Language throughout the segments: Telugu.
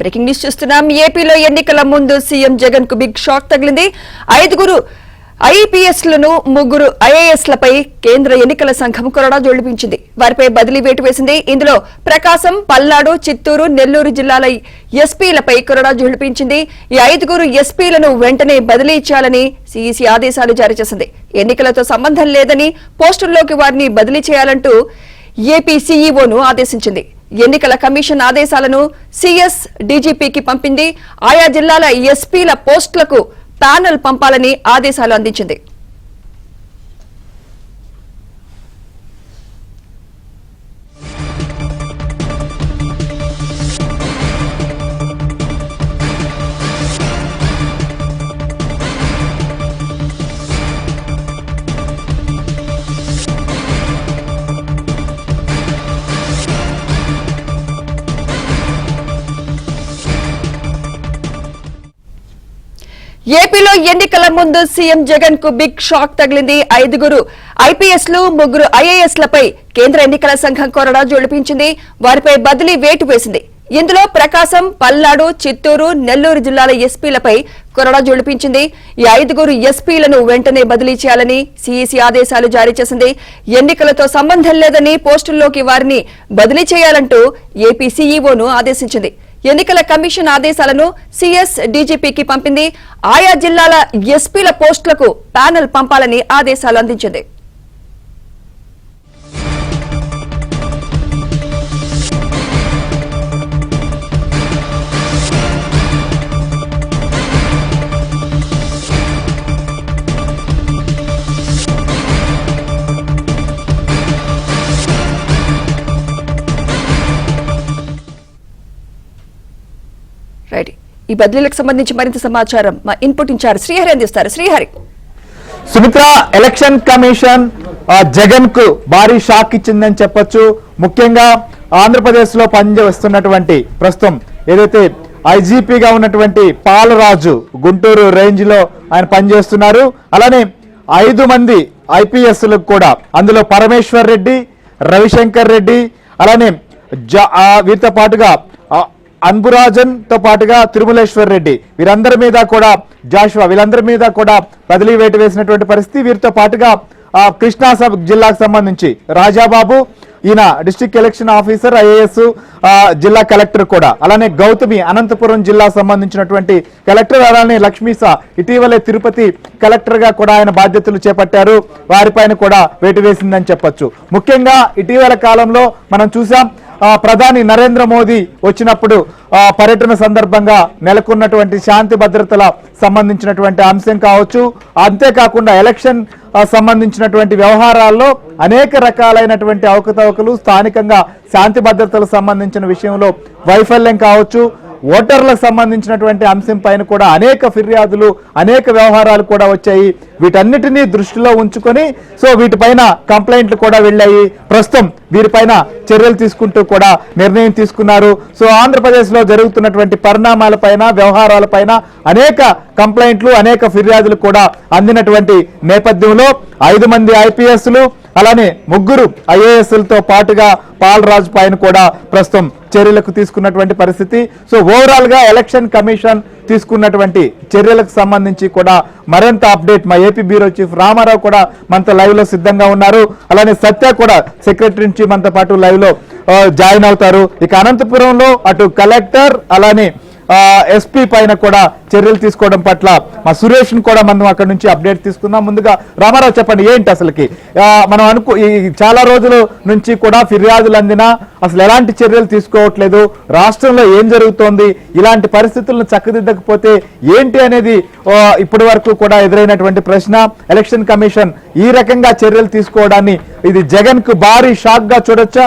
బ్రేకింగ్ న్యూస్ చూస్తున్నాం. ఏపీలో ఎన్నికల ముందు సీఎం జగన్ కు బిగ్ షాక్ తగిలింది. 5 ఐపీఎస్లను 3 ఐఏఎస్లపై కేంద్ర ఎన్నికల సంఘం కొరడా జోడిపించింది. వారిపై బదిలీ వేటు వేసింది. ఇందులో ప్రకాశం, పల్నాడు, చిత్తూరు, నెల్లూరు జిల్లాల ఎస్పీలపై కొరడా జోడిపించింది. ఈ 5 ఎస్పీలను వెంటనే బదిలీ చేయాలని సీఈసీ ఆదేశాలు జారీ చేసింది. ఎన్నికలతో సంబంధం లేదని పోస్టుల్లోకి వారిని బదిలీ చేయాలంటూ ఏపీ సీఈఓను ఆదేశించింది. ఎన్నికల కమిషన్ ఆదేశాలను సీఎస్ డీజీపీకి పంపింది. ఆయా జిల్లాల ఎస్పీల పోస్టులకు ప్యానెల్ పంపాలని ఆదేశాలు అందించింది. ఏపీలో ఎన్నికల ముందు సీఎం జగన్ కు బిగ్ షాక్ తగిలింది. 5 ఐపీఎస్లు 3 ఐఏఎస్లపై కేంద్ర ఎన్నికల సంఘం కొరడా జోడిపించింది. వారిపై బదిలీ వేటు వేసింది. ఇందులో ప్రకాశం, పల్నాడు, చిత్తూరు, నెల్లూరు జిల్లాల ఎస్పీలపై కొరడా జోడిపించింది. ఈ 5 ఎస్పీలను వెంటనే బదిలీ చేయాలని సీఈసీ ఆదేశాలు జారీ చేసింది. ఎన్నికలతో సంబంధం లేదని పోస్టుల్లోకి వారిని బదిలీ చేయాలంటూ ఏపీ సీఈఓను ఆదేశించింది. ఎన్నికల కమిషన్ ఆదేశాలను సీఎస్ డీజీపీకి పంపింది. ఆయా జిల్లాల ఎస్పీల పోస్టులకు ప్యానెల్ పంపాలని ఆదేశాలు అందించింది. ఈ బదిలీలకు సంబంధించి మరింత సమాచారం మా ఇన్పుట్ ఇన్ఛార్జ్ శ్రీహరి అందిస్తారు. శ్రీహరి. సుమిత్ర, ఎలక్షన్ కమిషన్ జగన్ కు భారీ షాక్ ఇచ్చిందని చెప్పొచ్చు. ముఖ్యంగా ఆంధ్రప్రదేశ్ లో పనిచేస్తున్నటువంటి ప్రస్తుతం ఏదైతే ఐజీపీగా ఉన్నటువంటి పాలరాజు గుంటూరు రేంజ్ లో ఆయన పనిచేస్తున్నారు. అలానే 5 మంది ఐపీఎస్లకు కూడా, అందులో పరమేశ్వర్ రెడ్డి, రవిశంకర్ రెడ్డి, అలానే వీరితో పాటుగా అన్బురాజన్ తో పాటుగా తిరుమలేశ్వర్ రెడ్డి, వీరందరి మీద కూడా జాషువా, వీళ్ళందరి మీద కూడా బదిలీ వేటు వేసినటువంటి పరిస్థితి. వీరితో పాటుగా కృష్ణా జిల్లాకు సంబంధించి రాజాబాబు, ఈయన డిస్ట్రిక్ట్ ఎలక్షన్ ఆఫీసర్ ఐఏఎస్ జిల్లా కలెక్టర్ కూడా, అలానే గౌతమి అనంతపురం జిల్లా సంబంధించినటువంటి కలెక్టర్, అలానే లక్ష్మీసా ఇటీవలే తిరుపతి కలెక్టర్ గా కూడా ఆయన బాధ్యతలు చేపట్టారు. వారిపైన కూడా వేటు వేసిందని చెప్పొచ్చు. ముఖ్యంగా ఇటీవల కాలంలో మనం చూసాం, ప్రధాని నరేంద్ర మోదీ వచ్చినప్పుడు పర్యటన సందర్భంగా నెలకొన్నటువంటి శాంతి భద్రతల సంబంధించినటువంటి అంశం కావచ్చు, అంతేకాకుండా ఎలక్షన్ సంబంధించినటువంటి వ్యవహారాల్లో అనేక రకాలైనటువంటి అవకతవకలు, స్థానికంగా శాంతి భద్రతలకు సంబంధించిన విషయంలో వైఫల్యం కావచ్చు, ఓటర్లకు సంబంధించినటువంటి అంశం పైన కూడా అనేక ఫిర్యాదులు, అనేక వ్యవహారాలు కూడా వచ్చాయి. వీటన్నిటినీ దృష్టిలో ఉంచుకొని వీటిపైన కంప్లైంట్లు కూడా వెళ్ళాయి. ప్రస్తుతం వీరిపైన చర్యలు తీసుకుంటూ కూడా నిర్ణయం తీసుకున్నారు. ఆంధ్రప్రదేశ్ లో జరుగుతున్నటువంటి పరిణామాలపైన, వ్యవహారాలపైన అనేక కంప్లైంట్లు, అనేక ఫిర్యాదులు కూడా అందినటువంటి నేపథ్యంలో 5 మంది ఐపీఎస్లు, అలానే 3 ఐఏఎస్లతో పాటుగా పాలరాజు పైన కూడా ప్రస్తుతం చర్యలకు తీసుకున్నటువంటి పరిస్థితి. ఓవరాల్ గా ఎలక్షన్ కమిషన్ తీసుకున్నటువంటి చర్యలకు సంబంధించి కూడా మరింత అప్డేట్ మా ఏపీ బ్యూరో చీఫ్ రామారావు కూడా మనతో లైవ్ లో సిద్ధంగా ఉన్నారు. అలానే సత్య కూడా సెక్రటరీ నుంచి మనతో పాటు లైవ్ లో జాయిన్ అవుతారు. ఇక అనంతపురంలో అటు కలెక్టర్, అలానే ఎస్పీ పైన కూడా చర్యలు తీసుకోవడం పట్ల మా సురేష్ కూడా మనం అక్కడ నుంచి అప్డేట్ తీసుకుందాం. ముందుగా రామారావు, చెప్పండి, ఏంటి అసలుకి మనం చాలా రోజుల నుంచి కూడా ఫిర్యాదులు అందినా అసలు ఎలాంటి చర్యలు తీసుకోవట్లేదు, రాష్ట్రంలో ఏం జరుగుతోంది, ఇలాంటి పరిస్థితులను చక్కదిద్దకపోతే ఏంటి అనేది ఇప్పటి వరకు కూడా ఎదురైనటువంటి ప్రశ్న. ఎలక్షన్ కమిషన్ ఈ రకంగా చర్యలు తీసుకోవడాన్ని ఇది జగన్ కు భారీ షాక్ గా చూడొచ్చా?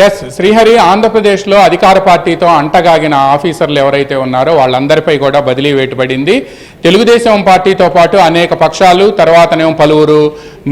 ఎస్ శ్రీహరి, ఆంధ్రప్రదేశ్లో అధికార పార్టీతో అంటగాగిన ఆఫీసర్లు ఎవరైతే ఉన్నారో వాళ్ళందరిపై కూడా బదిలీ వేటుపడింది. తెలుగుదేశం పార్టీతో పాటు అనేక పక్షాలు, తర్వాతనేమో పలువురు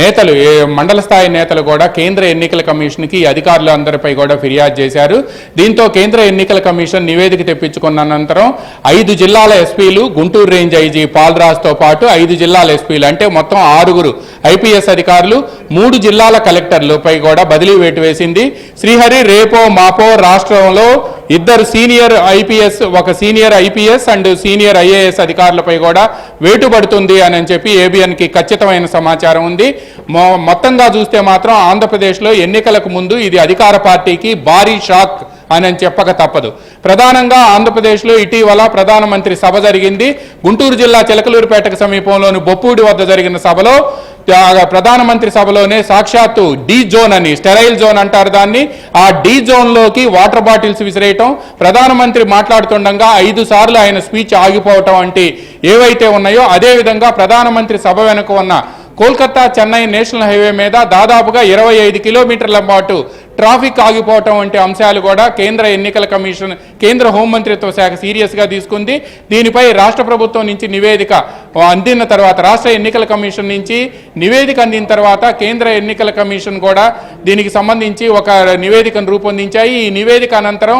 నేతలు మండల స్థాయి నేతలు కూడా కేంద్ర ఎన్నికల కమిషన్కి అధికారులు అందరిపై కూడా ఫిర్యాదు చేశారు. దీంతో కేంద్ర ఎన్నికల కమిషన్ నివేదిక తెప్పించుకున్న అనంతరం 5 జిల్లాల ఎస్పీలు, గుంటూరు రేంజ్ ఐజీ పాల్రాజ్తో పాటు 5 జిల్లాల ఎస్పీలు అంటే మొత్తం 6 ఐపీఎస్ అధికారులు, 3 జిల్లాల కలెక్టర్లపై కూడా బదిలీ వేటు వేసింది. శ్రీహరి రేపో మాపో రాష్ట్రంలో 2 సీనియర్ ఐపీఎస్, ఒక senior IPS and senior IAS అధికారులపై కూడా వేటు పడుతుంది అని చెప్పి ఏబిఎన్కి ఖచ్చితమైన సమాచారం ఉంది. మొత్తంగా చూస్తే మాత్రం ఆంధ్రప్రదేశ్లో ఎన్నికలకు ముందు ఇది అధికార పార్టీకి భారీ షాక్ అని చెప్పక తప్పదు. ప్రధానంగా ఆంధ్రప్రదేశ్లో ఇటీవల ప్రధానమంత్రి సభ జరిగింది. గుంటూరు జిల్లా చిలకలూరుపేటకు సమీపంలోని బొప్పూడి వద్ద జరిగిన సభలో ప్రధానమంత్రి సభలోనే సాక్షాత్తు డీ జోన్ అని, స్టెరైల్ జోన్ అంటారు దాన్ని, ఆ డీ జోన్లోకి వాటర్ బాటిల్స్ విసిరేయటం, ప్రధానమంత్రి మాట్లాడుతుండగా 5 సార్లు ఆయన స్పీచ్ ఆగిపోవటం వంటి ఏవైతే ఉన్నాయో, అదేవిధంగా ప్రధానమంత్రి సభ వెనుక ఉన్న కోల్కతా చెన్నై నేషనల్ హైవే మీద దాదాపుగా 25 కిలోమీటర్ల పాటు ట్రాఫిక్ ఆగిపోవటం వంటి అంశాలు కూడా కేంద్ర ఎన్నికల కమిషన్, కేంద్ర హోంమంత్రిత్వ శాఖ సీరియస్గా తీసుకుంది. దీనిపై రాష్ట్ర ప్రభుత్వం నుంచి నివేదిక అందిన తర్వాత, రాష్ట్ర ఎన్నికల కమిషన్ నుంచి నివేదిక అందిన తర్వాత కేంద్ర ఎన్నికల కమిషన్ కూడా దీనికి సంబంధించి ఒక నివేదికను రూపొందించాయి. ఈ నివేదిక అనంతరం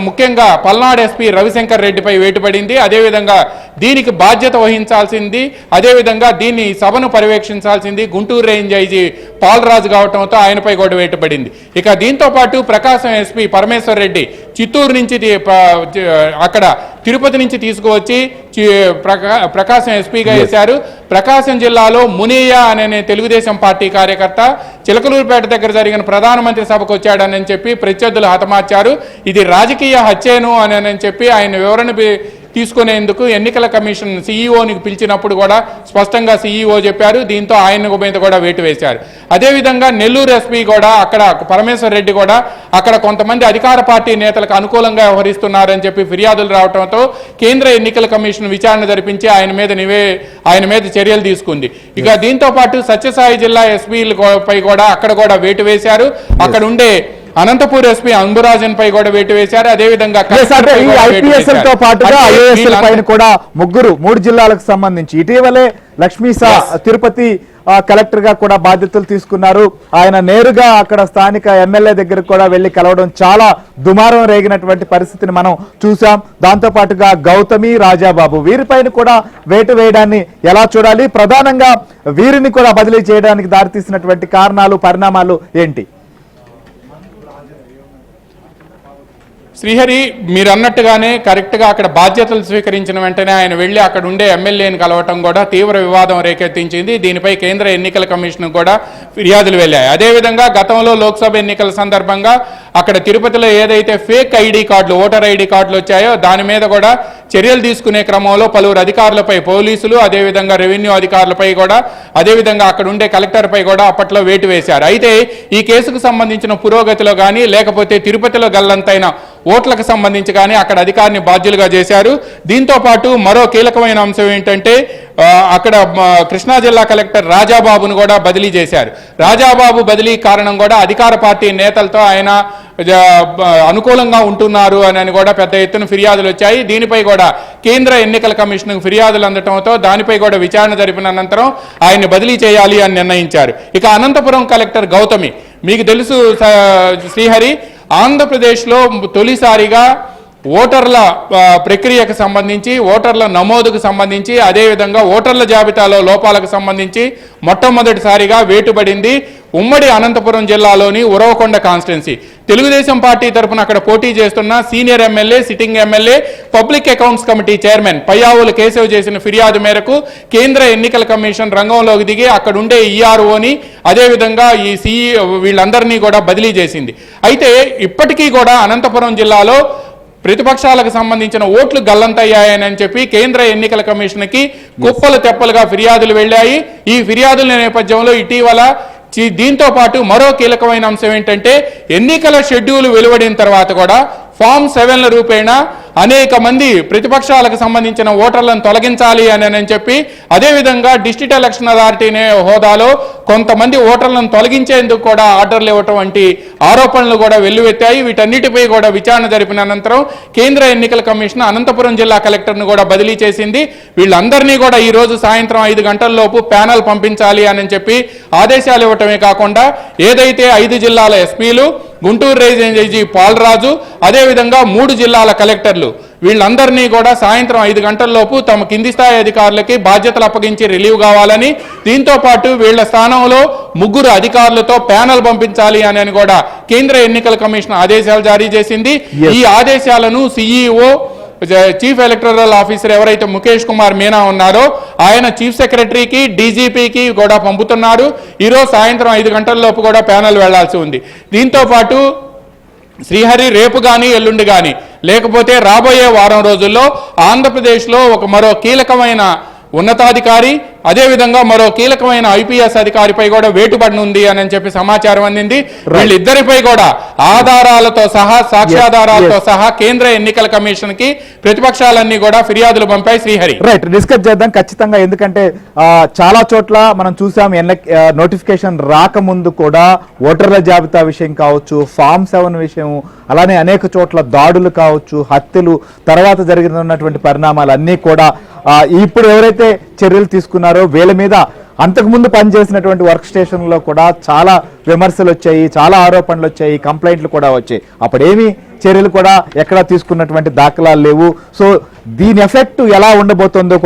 ముఖ్యంగా పల్నాడు ఎస్పీ రవిశంకర్ రెడ్డిపై వేటుపడింది. అదేవిధంగా దీనికి బాధ్యత వహించాల్సింది, అదేవిధంగా దీన్ని సభను పర్యవేక్షించాల్సింది గుంటూరు రేంజ్ ఐజీ పాల్రాజు కావడంతో ఆయనపై కూడా వేటుపడింది. ఇక దీంతో పాటు ప్రకాశం ఎస్పీ పరమేశ్వర్ రెడ్డి చిత్తూరు నుంచి అక్కడ తిరుపతి నుంచి తీసుకువచ్చి ప్రకాశం ఎస్పీగా వేశారు. ప్రకాశం జిల్లాలో మునియ్య అనే తెలుగుదేశం పార్టీ కార్యకర్త చిలకలూరుపేట దగ్గర జరిగిన ప్రధానమంత్రి సభకు వచ్చాడని చెప్పి ప్రత్యర్థులు హతమార్చారు. ఇది రాజకీయ హత్యేను అని చెప్పి ఆయన వివరణ తీసుకునేందుకు ఎన్నికల కమిషన్ సీఈఓని పిలిచినప్పుడు కూడా స్పష్టంగా సీఈఓ చెప్పారు. దీంతో ఆయన మీద కూడా వేటు వేశారు. అదేవిధంగా నెల్లూరు ఎస్పీ కూడా అక్కడ పరమేశ్వర్ రెడ్డి కూడా అక్కడ కొంతమంది అధికార పార్టీ నేతలకు అనుకూలంగా వ్యవహరిస్తున్నారని చెప్పి ఫిర్యాదులు రావడంతో కేంద్ర ఎన్నికల కమిషన్ విచారణ జరిపించి ఆయన మీద చర్యలు తీసుకుంది. ఇక దీంతో పాటు సత్యసాయి జిల్లా ఎస్పీలపై కూడా అక్కడ కూడా వేటు వేశారు. అక్కడ ఉండే అనంతపూర్ ఎస్పీ అంబురాజన్ పై కూడా వేటు వేశారు. అదేవిధంగా ఐపీఎస్ఎల్ తో పాటుగా ఐఏఎస్ఎల్ పైన కూడా 3 జిల్లాలకు సంబంధించి ఇటీవలే లక్ష్మీసా తిరుపతి కలెక్టర్ గా కూడా బాధ్యతలు తీసుకున్నారు. ఆయన నేరుగా అక్కడ స్థానిక ఎమ్మెల్యే దగ్గరకు కూడా వెళ్లి కలవడం చాలా దుమారం రేగినటువంటి పరిస్థితిని మనం చూసాం. దాంతో పాటుగా గౌతమి, రాజాబాబు వీరిపైన కూడా వేటు వేయడాన్ని ఎలా చూడాలి? ప్రధానంగా వీరిని కూడా బదిలీ చేయడానికి దారితీసినటువంటి కారణాలు, పరిణామాలు ఏంటి? శ్రీహరి, మీరు అన్నట్టుగానే కరెక్ట్గా అక్కడ బాధ్యతలు స్వీకరించిన వెంటనే ఆయన వెళ్ళి అక్కడ ఉండే ఎమ్మెల్యేని కలవటం కూడా తీవ్ర వివాదం రేకెత్తించింది. దీనిపై కేంద్ర ఎన్నికల కమిషన్ కూడా ఫిర్యాదులు వెళ్ళాయి. అదేవిధంగా గతంలో లోక్సభ ఎన్నికల సందర్భంగా అక్కడ తిరుపతిలో ఏదైతే ఫేక్ ఐడి కార్డులు, ఓటర్ ఐడి కార్డులు వచ్చాయో దాని మీద కూడా చర్యలు తీసుకునే క్రమంలో పలువురు అధికారులపై, పోలీసులు, అదేవిధంగా రెవెన్యూ అధికారులపై కూడా, అదేవిధంగా అక్కడ ఉండే కలెక్టర్పై కూడా అప్పట్లో వేటు వేశారు. అయితే ఈ కేసుకు సంబంధించిన పురోగతిలో కానీ, లేకపోతే తిరుపతిలో గల్లంతైన ఓట్లకు సంబంధించి కానీ అక్కడ అధికారిని బాధ్యులుగా చేశారు. దీంతో పాటు మరో కీలకమైన అంశం ఏంటంటే అక్కడ కృష్ణా జిల్లా కలెక్టర్ రాజాబాబును కూడా బదిలీ చేశారు. రాజాబాబు బదిలీ కారణం కూడా అధికార పార్టీ నేతలతో ఆయన అనుకూలంగా ఉంటున్నారు అని కూడా పెద్ద ఎత్తున ఫిర్యాదులు వచ్చాయి. దీనిపై కూడా కేంద్ర ఎన్నికల కమిషన్ ఫిర్యాదులు అందడంతో దానిపై కూడా విచారణ జరిపిన అనంతరం ఆయన్ని బదిలీ చేయాలి అని నిర్ణయించారు. ఇక అనంతపురం కలెక్టర్ గౌతమి, మీకు తెలుసు శ్రీహరి, ఆంధ్రప్రదేశ్లో తొలిసారిగా ఓటర్ల ప్రక్రియకు సంబంధించి, ఓటర్ల నమోదుకు సంబంధించి, అదేవిధంగా ఓటర్ల జాబితాలో లోపాలకు సంబంధించి మొట్టమొదటిసారిగా వేటుపడింది ఉమ్మడి అనంతపురం జిల్లాలోని ఉరవకొండ కాన్స్టిట్యున్సీ. తెలుగుదేశం పార్టీ తరఫున అక్కడ పోటీ చేస్తున్న senior MLA, sitting MLA, public accounts committee chairman Payyavula Keshav చేసిన ఫిర్యాదు మేరకు కేంద్ర ఎన్నికల కమిషన్ రంగంలోకి దిగి అక్కడ ఉండే ఈఆర్ఓని, అదేవిధంగా ఈ సిఈ వీళ్ళందరినీ కూడా బదిలీ చేసింది. అయితే ఇప్పటికీ కూడా అనంతపురం జిల్లాలో ప్రతిపక్షాలకు సంబంధించిన ఓట్లు గల్లంతయ్యాయని చెప్పి కేంద్ర ఎన్నికల కమిషన్కి కుప్పలు తెప్పలుగా ఫిర్యాదులు వెళ్ళాయి. ఈ ఫిర్యాదుల నేపథ్యంలో ఇటీవల దీంతో పాటు మరో కీలకమైన అంశం ఏంటంటే ఎన్నికల షెడ్యూల్ వెలువడిన తర్వాత కూడా ఫామ్ 7ల రూపేణా అనేక మంది ప్రతిపక్షాలకు సంబంధించిన ఓటర్లను తొలగించాలి అని చెప్పి, అదేవిధంగా డిస్ట్రిక్ట్ ఎలక్షన్ అథారిటీ హోదాలో కొంతమంది ఓటర్లను తొలగించేందుకు కూడా ఆర్డర్లు ఇవ్వటం వంటి ఆరోపణలు కూడా వెల్లువెత్తాయి. వీటన్నిటిపై కూడా విచారణ జరిపిన అనంతరం కేంద్ర ఎన్నికల కమిషన్ అనంతపురం జిల్లా కలెక్టర్ను కూడా బదిలీ చేసింది. వీళ్ళందరినీ కూడా ఈ రోజు సాయంత్రం 5 గంటల్లోపు ప్యానల్ పంపించాలి అని చెప్పి ఆదేశాలు ఇవ్వటమే కాకుండా, ఏదైతే 5 జిల్లాల ఎస్పీలు, గుంటూరు రేంజ్ ఐజీ పాలరాజు, అదేవిధంగా 3 జిల్లాల కలెక్టర్లు వీళ్ళందరినీ కూడా సాయంత్రం 5 గంటల్లోపు తమ కింది స్థాయి అధికారులకి బాధ్యతలు అప్పగించి రిలీవ్ కావాలని, దీంతో పాటు వీళ్ల స్థానంలో 3 అధికారులతో ప్యానల్ పంపించాలి అని కూడా కేంద్ర ఎన్నికల కమిషన్ ఆదేశాలు జారీ చేసింది. ఈ ఆదేశాలను సిఈఓ, చీఫ్ ఎలక్టరల్ ఆఫీసర్ ఎవరైతే ముఖేష్ కుమార్ మీనా ఉన్నారో ఆయన చీఫ్ సెక్రటరీకి, డీజీపీకి కూడా పంపుతున్నారు. ఈరోజు సాయంత్రం 5 గంటల్లోపు కూడా ప్యానల్ వెళ్లాల్సి ఉంది. దీంతో పాటు శ్రీహరి రేపు కానీ ఎల్లుండి కానీ, లేకపోతే రాబోయే వారం రోజుల్లో ఆంధ్రప్రదేశ్లో మరో కీలకమైన ఉన్నతాధికారి, అదేవిధంగా మరో కీలకమైన ఐపీఎస్ అధికారిపై కూడా వేటుబడనుంది అని చెప్పి సమాచారం అందింది. వీళ్ళిద్దరిపై కూడా ఆధారాలతో సహా, సాక్ష్యాధారాలతో సహా కేంద్ర ఎన్నికల కమిషన్ కి ప్రతిపక్షాలన్నీ కూడా ఫిర్యాదులు పంపాయి. శ్రీహరి, రైట్, డిస్కస్ చేద్దాం ఖచ్చితంగా. ఎందుకంటే చాలా చోట్ల మనం చూసాం నోటిఫికేషన్ రాకముందు కూడా ఓటర్ల జాబితా విషయం కావచ్చు, ఫామ్ 7 విషయం, అలానే అనేక చోట్ల దాడులు కావచ్చు, హత్యలు, తర్వాత జరిగినటువంటి పరిణామాలు అన్నీ కూడా ఇప్పుడు ఎవరైతే చర్యలు తీసుకున్నారో వీళ్ళ మీద అంతకుముందు పనిచేసినటువంటి వర్క్ స్టేషన్లో కూడా చాలా విమర్శలు వచ్చాయి, చాలా ఆరోపణలు వచ్చాయి, కంప్లైంట్లు కూడా వచ్చాయి. అప్పుడేమీ చర్యలు కూడా ఎక్కడా తీసుకున్నటువంటి దాఖలాలు లేవు. సో దీని ఎఫెక్ట్ ఎలా ఉండబోతుందో